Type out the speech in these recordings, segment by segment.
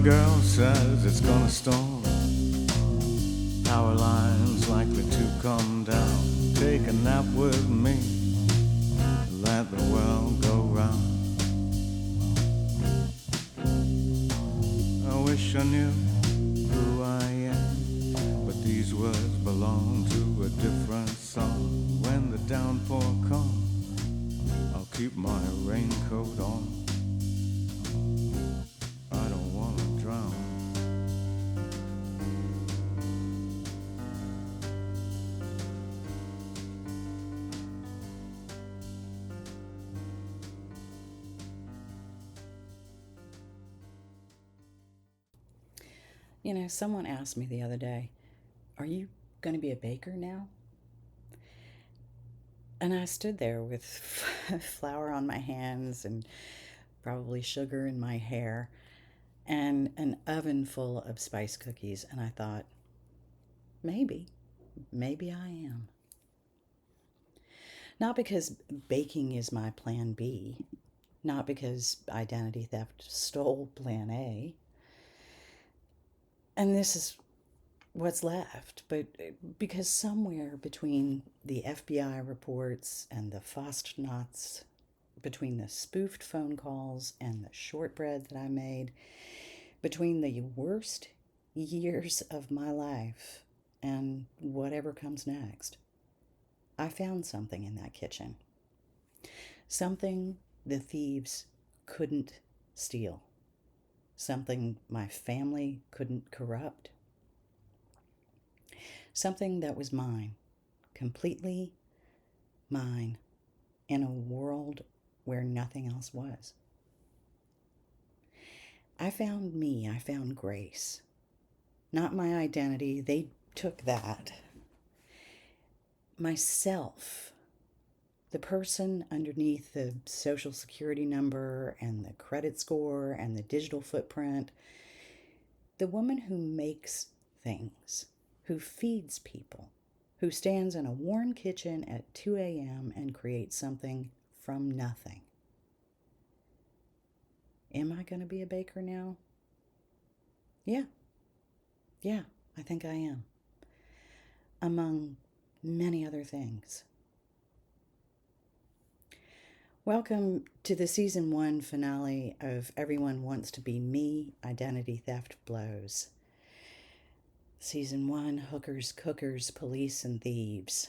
girl says it's gonna storm. Power lines likely to come down. Take a nap with me. Let the world go round. I wish I knew who I am, but these words belong to a different song. When the downpour comes, I'll keep my raincoat on. I don't want to drown. You know, someone asked me the other day, "Are you going to be a baker now?" And I stood there with flour on my hands and probably sugar in my hair and an oven full of spice cookies. And I thought, maybe I am. Not because baking is my plan B, not because identity theft stole plan A. And this is what's left, but because somewhere between the FBI reports and the fastnachts, between the spoofed phone calls and the shortbread that I made, between the worst years of my life and whatever comes next, I found something in that kitchen. Something the thieves couldn't steal. Something my family couldn't corrupt. Something that was mine, completely mine, in a world where nothing else was. I found me, I found grace. Not my identity, they took that. Myself, the person underneath the social security number and the credit score and the digital footprint, the woman who makes things, who feeds people, who stands in a warm kitchen at 2 a.m. and creates something from nothing. Am I going to be a baker now? Yeah, I think I am. Among many other things. Welcome to the season 1 finale of Everyone Wants to Be Me, Identity Theft Blows. Season 1, Hookers, Cookers, Police, and Thieves.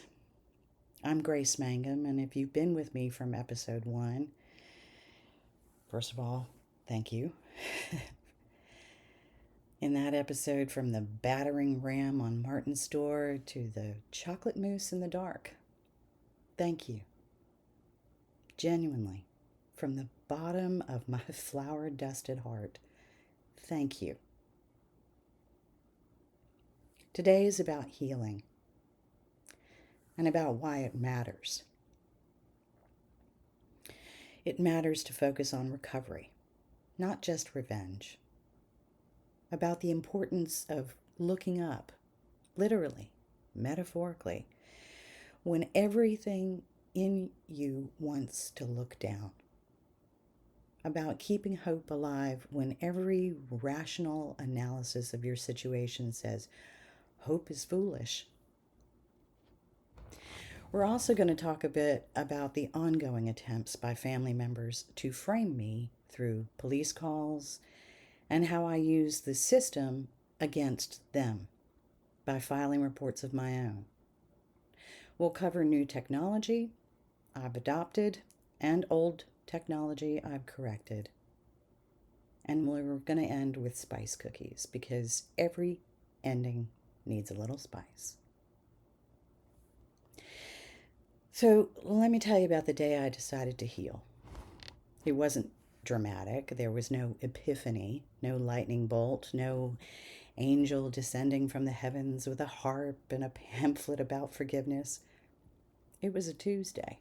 I'm Grace Mangum, and if you've been with me from episode 1, first of all, thank you. In that episode, from the battering ram on Martin's door to the chocolate mousse in the dark, thank you. Genuinely, from the bottom of my flour-dusted heart, thank you. Today is about healing and about why it matters. It matters to focus on recovery, not just revenge. About the importance of looking up, literally, metaphorically, when everything in you wants to look down. About keeping hope alive when every rational analysis of your situation says, hope is foolish. We're also going to talk a bit about the ongoing attempts by family members to frame me through police calls and how I use the system against them by filing reports of my own. We'll cover new technology I've adopted and old technology I've corrected. And we're going to end with spice cookies because every ending needs a little spice. So let me tell you about the day I decided to heal. It wasn't dramatic. There was no epiphany, no lightning bolt, no angel descending from the heavens with a harp and a pamphlet about forgiveness. It was a Tuesday.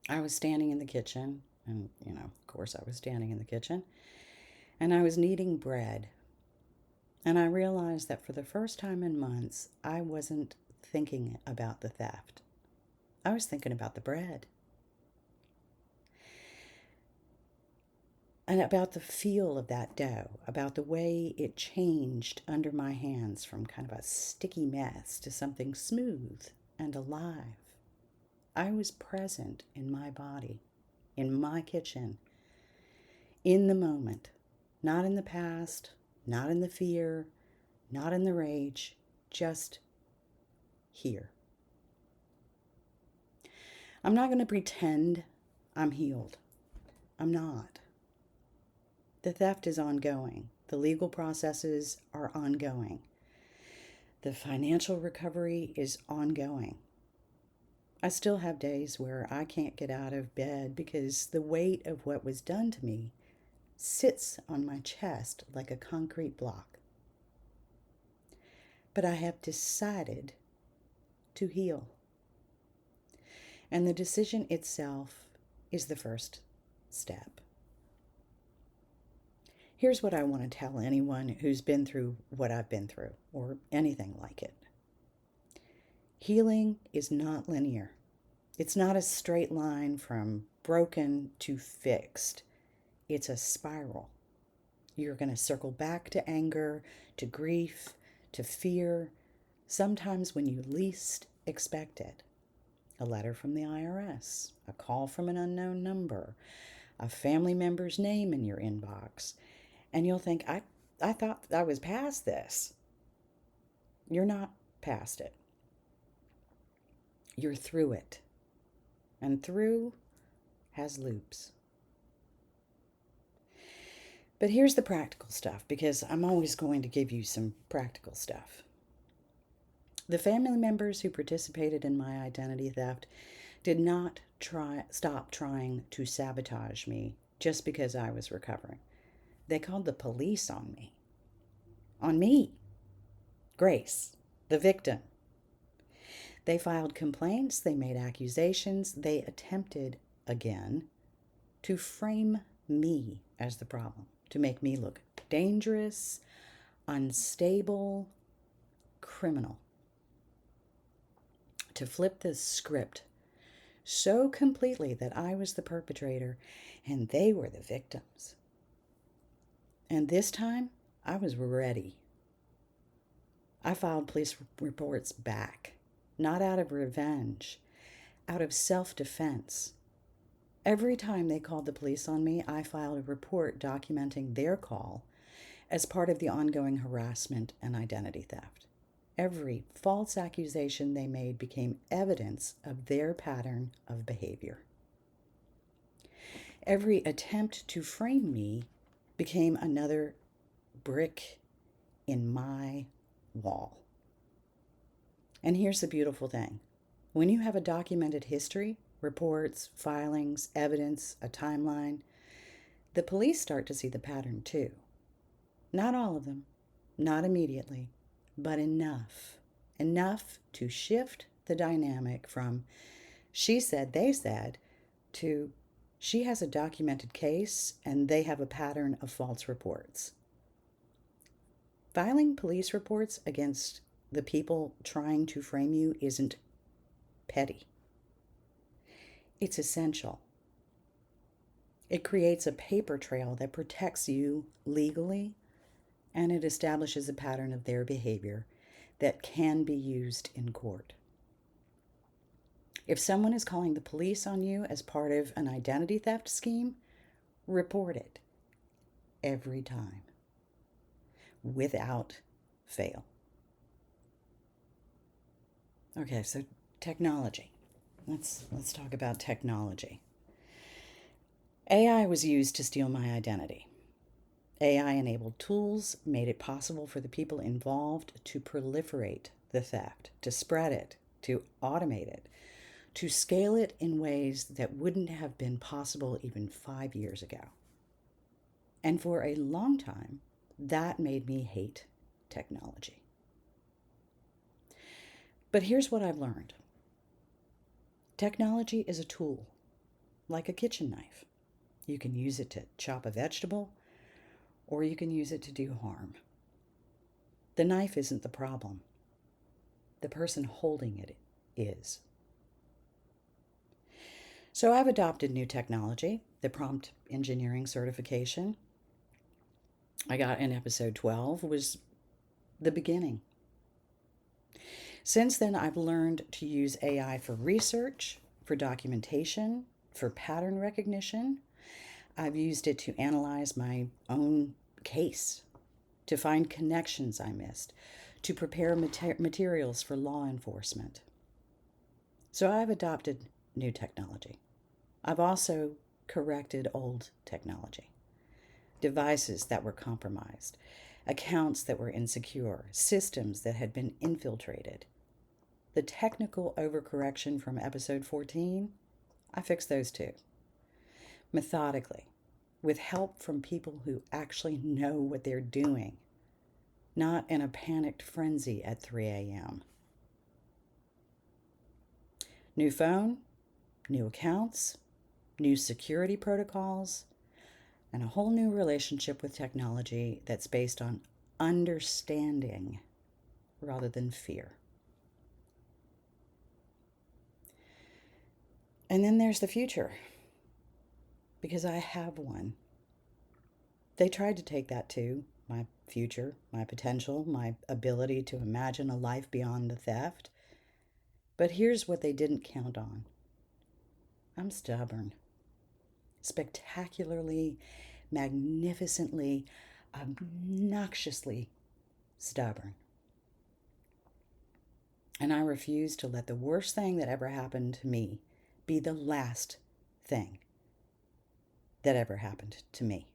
I was standing in the kitchen, and, of course I was standing in the kitchen, and I was kneading bread. And I realized that for the first time in months, I wasn't thinking about the theft. I was thinking about the bread. and about the feel of that dough, about the way it changed under my hands from kind of a sticky mess to something smooth and alive. I was present in my body, in my kitchen, in the moment, not in the past, not in the fear, not in the rage, just here. I'm not going to pretend I'm healed. I'm not. The theft is ongoing. The legal processes are ongoing. The financial recovery is ongoing. I still have days where I can't get out of bed because the weight of what was done to me sits on my chest like a concrete block. But I have decided to heal. And the decision itself is the first step. Here's what I want to tell anyone who's been through what I've been through, or anything like it. Healing is not linear. It's not a straight line from broken to fixed. It's a spiral. You're going to circle back to anger, to grief, to fear, sometimes when you least expect it. A letter from the IRS, a call from an unknown number, a family member's name in your inbox, and you'll think, I thought I was past this. You're not past it. You're through it. And through has loops. But here's the practical stuff, because I'm always going to give you some practical stuff. The family members who participated in my identity theft did not stop trying to sabotage me just because I was recovering. They called the police on me. On me. Grace, the victim. They filed complaints, they made accusations, they attempted, again, to frame me as the problem, to make me look dangerous, unstable, criminal. To flip the script so completely that I was the perpetrator and they were the victims. And this time, I was ready. I filed police reports back, not out of revenge, out of self-defense. Every time they called the police on me, I filed a report documenting their call as part of the ongoing harassment and identity theft. Every false accusation they made became evidence of their pattern of behavior. Every attempt to frame me became another brick in my wall. And here's the beautiful thing. When you have a documented history, reports, filings, evidence, a timeline, the police start to see the pattern too. Not all of them, not immediately, but enough. Enough to shift the dynamic from she said, they said, to she has a documented case and they have a pattern of false reports. Filing police reports against the people trying to frame you isn't petty. It's essential. It creates a paper trail that protects you legally, and it establishes a pattern of their behavior that can be used in court. If someone is calling the police on you as part of an identity theft scheme, report it every time, without fail. Okay, so technology. Let's talk about technology. AI was used to steal my identity. AI-enabled tools made it possible for the people involved to proliferate the theft, to spread it, to automate it, to scale it in ways that wouldn't have been possible even 5 years ago. And for a long time, that made me hate technology. But here's what I've learned. Technology is a tool, like a kitchen knife. You can use it to chop a vegetable, or you can use it to do harm. The knife isn't the problem. The person holding it is. So I've adopted new technology, the prompt engineering certification I got in episode 12 was the beginning. Since then, I've learned to use AI for research, for documentation, for pattern recognition. I've used it to analyze my own case, to find connections I missed, to prepare materials for law enforcement. So I've adopted new technology. I've also corrected old technology. Devices that were compromised, accounts that were insecure, systems that had been infiltrated. The technical overcorrection from episode 14, I fixed those too. Methodically, with help from people who actually know what they're doing, not in a panicked frenzy at 3 a.m. New phone, new accounts, new security protocols, and a whole new relationship with technology that's based on understanding rather than fear. And then there's the future, because I have one. They tried to take that too, my future, my potential, my ability to imagine a life beyond the theft. But here's what they didn't count on. I'm stubborn. Spectacularly, magnificently, obnoxiously stubborn. And I refuse to let the worst thing that ever happened to me be the last thing that ever happened to me.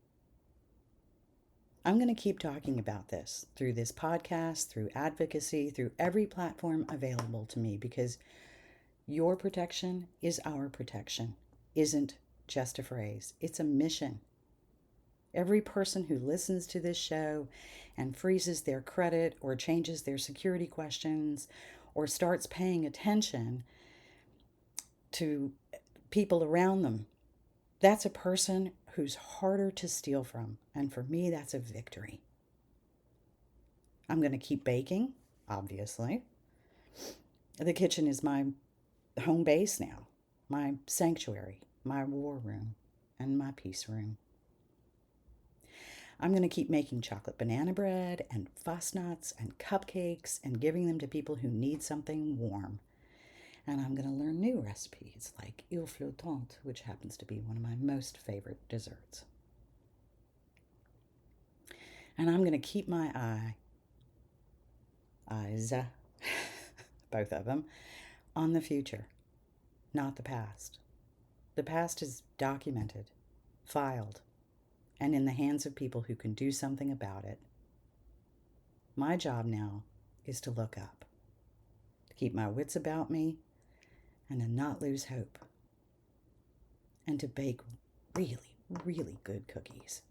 I'm going to keep talking about this through this podcast, through advocacy, through every platform available to me, because your protection is our protection, isn't just a phrase. It's a mission. Every person who listens to this show and freezes their credit or changes their security questions or starts paying attention to people around them, that's a person who's harder to steal from. And for me, that's a victory. I'm going to keep baking, obviously. The kitchen is my home base now, my sanctuary, my war room, and my peace room. I'm going to keep making chocolate banana bread and fastnachts and cupcakes and giving them to people who need something warm. And I'm going to learn new recipes like île flottante, which happens to be one of my most favorite desserts. And I'm going to keep my eyes, both of them, on the future, not the past. The past is documented, filed, and in the hands of people who can do something about it. My job now is to look up, to keep my wits about me, and to not lose hope, and to bake really, really good cookies.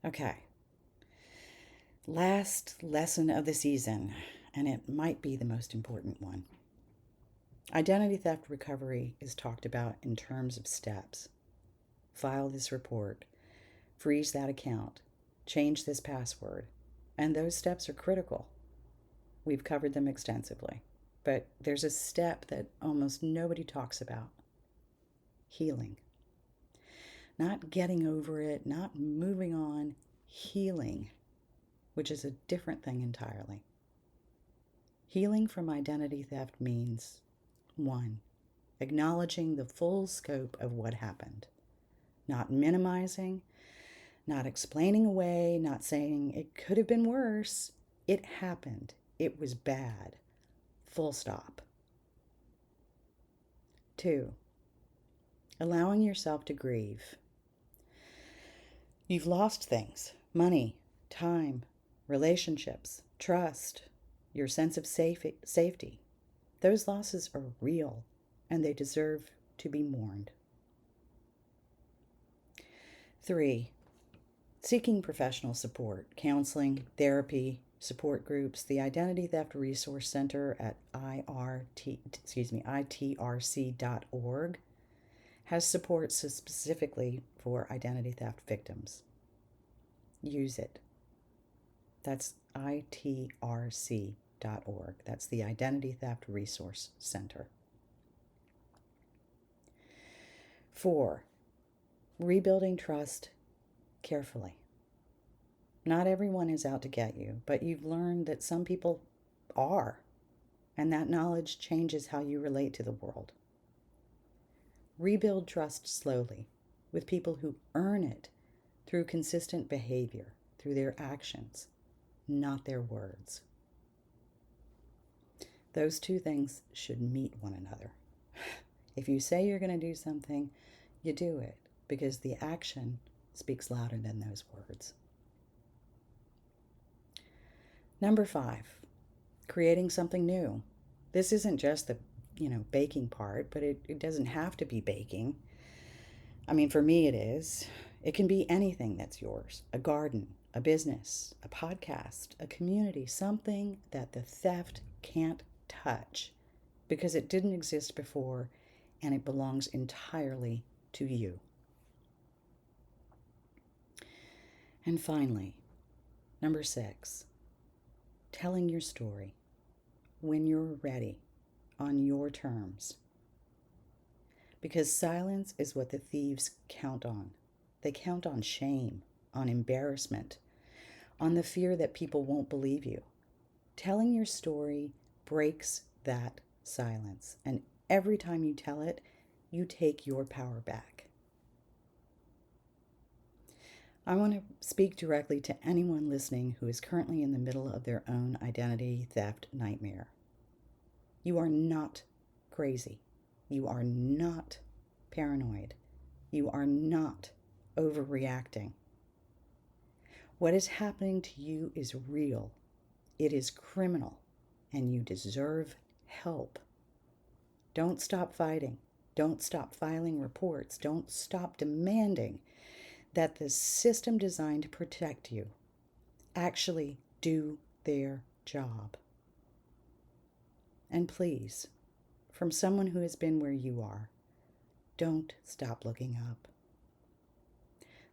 Okay. Last lesson of the season, and it might be the most important one. Identity theft recovery is talked about in terms of steps. File this report, freeze that account, change this password, and those steps are critical. We've covered them extensively, but there's a step that almost nobody talks about: healing. Not getting over it, not moving on, healing, which is a different thing entirely. Healing from identity theft means, 1, acknowledging the full scope of what happened, not minimizing, not explaining away, not saying it could have been worse. It happened. It was bad. Full stop. 2, allowing yourself to grieve. You've lost things: money, time, relationships, trust, your sense of safety. Those losses are real, and they deserve to be mourned. 3, seeking professional support, counseling, therapy, support groups. The Identity Theft Resource Center at itrc.org has support specifically for identity theft victims. Use it. That's itrc.org. That's the Identity Theft Resource Center. 4, rebuilding trust carefully. Not everyone is out to get you, but you've learned that some people are, and that knowledge changes how you relate to the world. Rebuild trust slowly with people who earn it through consistent behavior, through their actions, not their words. Those two things should meet one another. If you say you're going to do something, you do it, because the action speaks louder than those words. Number 5, creating something new. This isn't just the, baking part, but it doesn't have to be baking. I mean, for me it is. It can be anything that's yours. A garden, a business, a podcast, a community, something that the theft can't touch because it didn't exist before and it belongs entirely to you. And finally, number 6, telling your story when you're ready, on your terms. Because silence is what the thieves count on. They count on shame, on embarrassment, on the fear that people won't believe you. Telling your story breaks that silence, and every time you tell it, you take your power back. I want to speak directly to anyone listening who is currently in the middle of their own identity theft nightmare. You are not crazy. You are not paranoid. You are not overreacting. What is happening to you is real. It is criminal, and you deserve help. Don't stop fighting. Don't stop filing reports. Don't stop demanding that the system designed to protect you actually do their job. And please, from someone who has been where you are, don't stop looking up.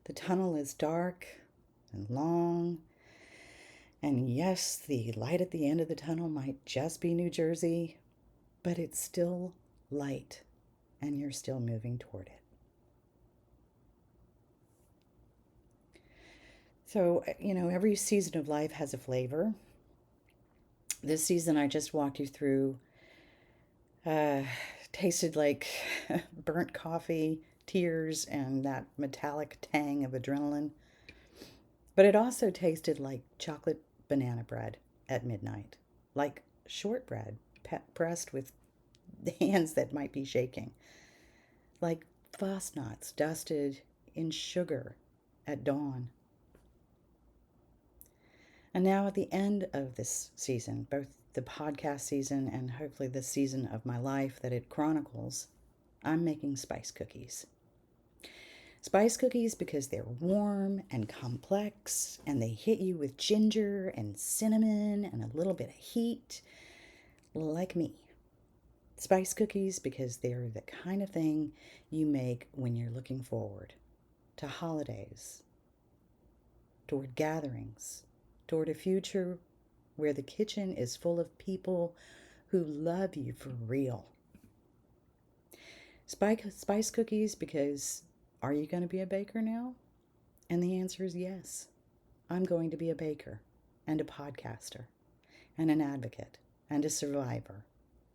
The tunnel is dark and long, and yes, the light at the end of the tunnel might just be New Jersey, but it's still light, and you're still moving toward it. So, every season of life has a flavor. This season I just walked you through tasted like burnt coffee, tears, and that metallic tang of adrenaline. But it also tasted like chocolate banana bread at midnight, like shortbread pressed with hands that might be shaking, like fastnachts dusted in sugar at dawn. And now at the end of this season, both the podcast season and hopefully the season of my life that it chronicles, I'm making spice cookies. Spice cookies because they're warm and complex and they hit you with ginger and cinnamon and a little bit of heat, like me. Spice cookies because they're the kind of thing you make when you're looking forward to holidays, toward gatherings, toward a future where the kitchen is full of people who love you for real. Spice cookies because, are you going to be a baker now? And the answer is yes. I'm going to be a baker and a podcaster and an advocate and a survivor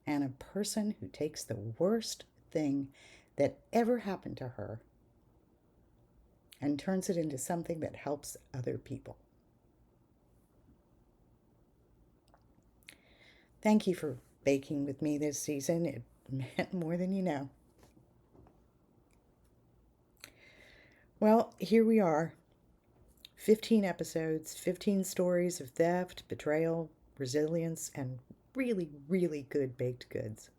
and a person who takes the worst thing that ever happened to her and turns it into something that helps other people. Thank you for baking with me this season. It meant more than you know. Well, here we are. 15 episodes, 15 stories of theft, betrayal, resilience, and really, really good baked goods.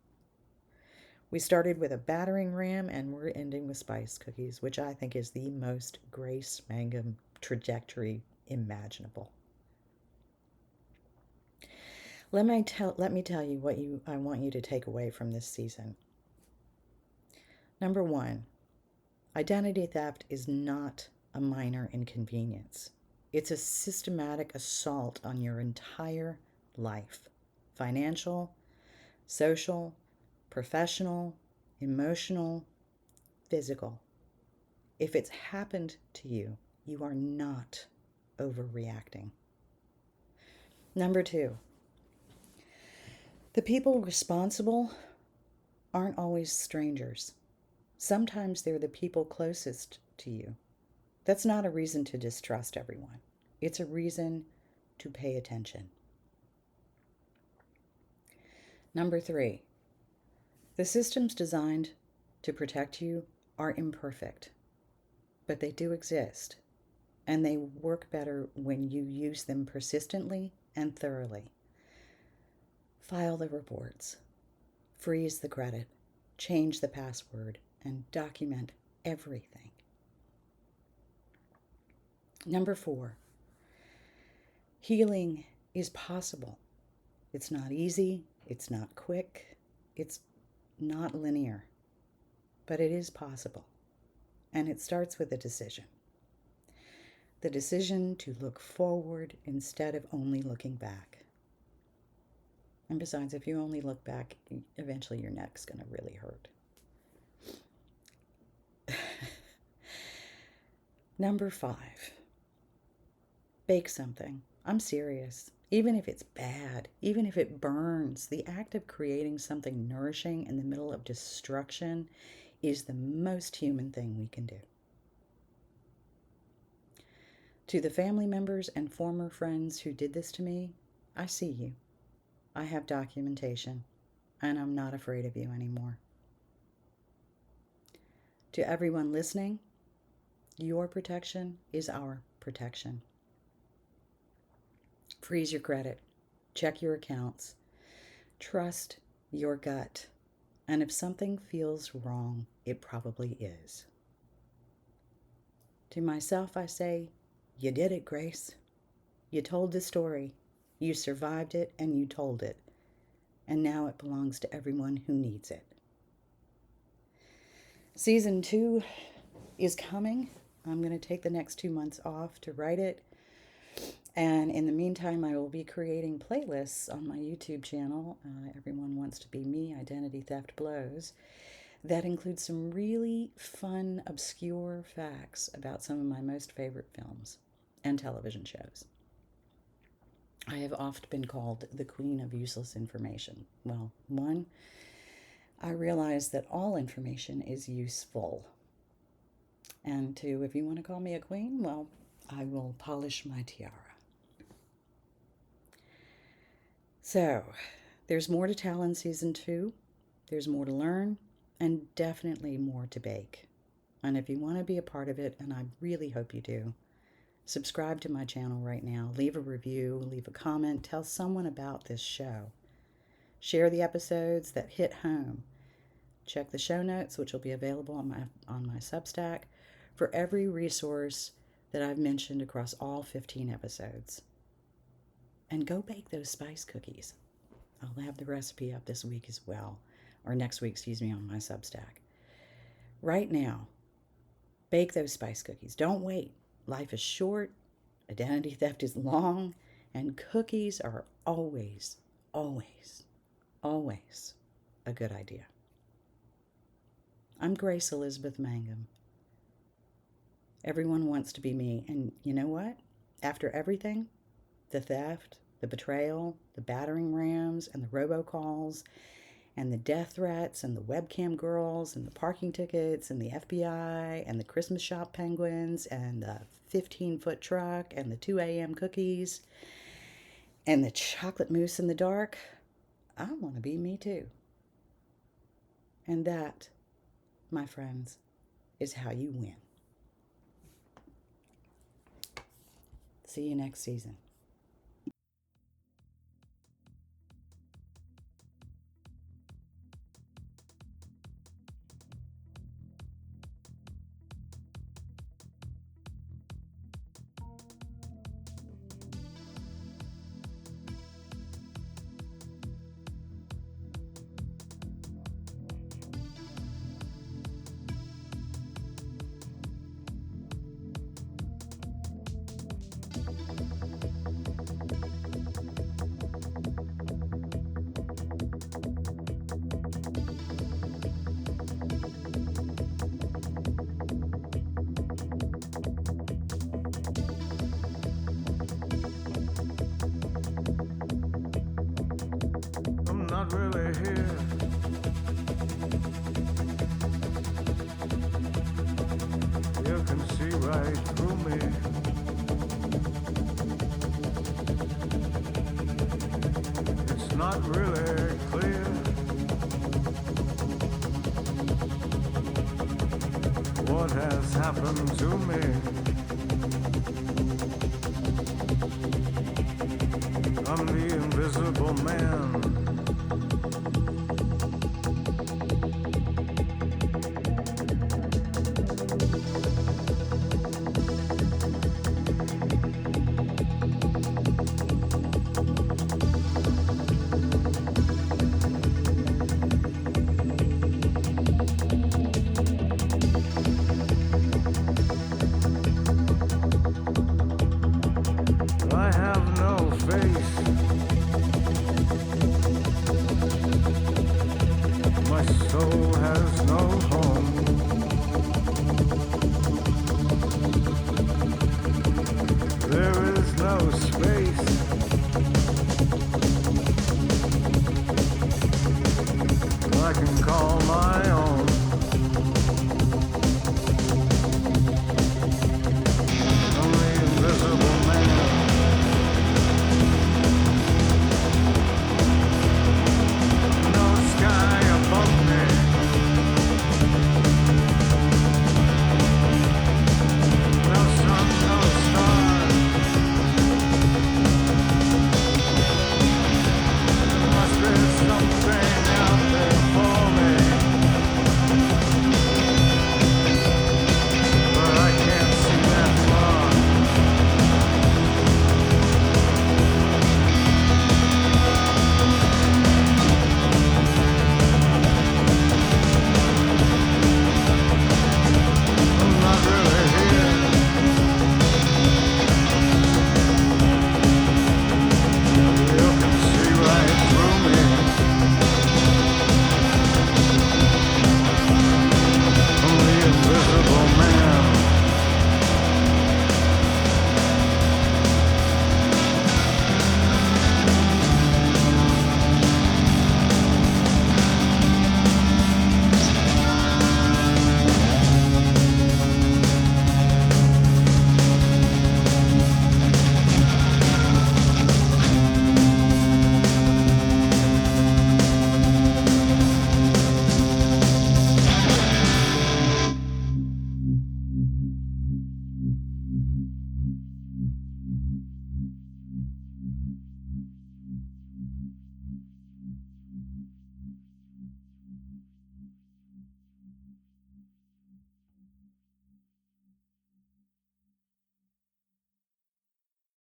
We started with a battering ram and we're ending with spice cookies, which I think is the most Grace Mangum trajectory imaginable. Let me tell you what I want you to take away from this season. Number 1, identity theft is not a minor inconvenience. It's a systematic assault on your entire life. Financial, social, professional, emotional, physical. If it's happened to you, you are not overreacting. Number 2, the people responsible aren't always strangers. Sometimes they're the people closest to you. That's not a reason to distrust everyone. It's a reason to pay attention. Number 3, the systems designed to protect you are imperfect, but they do exist, and they work better when you use them persistently and thoroughly. File the reports, freeze the credit, change the password, and document everything. Number 4, healing is possible. It's not easy, it's not quick, it's not linear, but it is possible. And it starts with a decision. The decision to look forward instead of only looking back. And besides, if you only look back, eventually your neck's going to really hurt. Number 5, bake something. I'm serious. Even if it's bad, even if it burns, the act of creating something nourishing in the middle of destruction is the most human thing we can do. To the family members and former friends who did this to me, I see you. I have documentation, and I'm not afraid of you anymore. To everyone listening, your protection is our protection. Freeze your credit. Check your accounts. Trust your gut. And if something feels wrong, it probably is. To myself, I say, you did it, Grace. You told the story. You survived it and you told it. And now it belongs to everyone who needs it. Season 2 is coming. I'm going to take the next 2 months off to write it. And in the meantime, I will be creating playlists on my YouTube channel, Everyone Wants to Be Me, Identity Theft Blows, that include some really fun, obscure facts about some of my most favorite films and television shows. I have oft been called the queen of useless information. Well, 1, I realize that all information is useful. And 2, if you want to call me a queen, well, I will polish my tiara. So, there's more to tell in season 2. There's more to learn, and definitely more to bake. And if you want to be a part of it, and I really hope you do, subscribe to my channel right now. Leave a review, leave a comment, tell someone about this show. Share the episodes that hit home. Check the show notes, which will be available on my Substack, for every resource that I've mentioned across all 15 episodes. And go bake those spice cookies. I'll have the recipe up this week as well, or next week, on my Substack. Right now, bake those spice cookies. Don't wait. Life is short, identity theft is long, and cookies are always, always, always a good idea. I'm Grace Elizabeth Mangum. Everyone wants to be me, and you know what? After everything, the theft, the betrayal, the battering rams, and the robocalls, and the death threats, and the webcam girls, and the parking tickets, and the FBI, and the Christmas shop penguins, and the 15-foot truck, and the 2 a.m. cookies, and the chocolate mousse in the dark, I want to be me too. And that, my friends, is how you win. See you next season. right through me. It's not really clear what has happened to me. I'm the invisible man.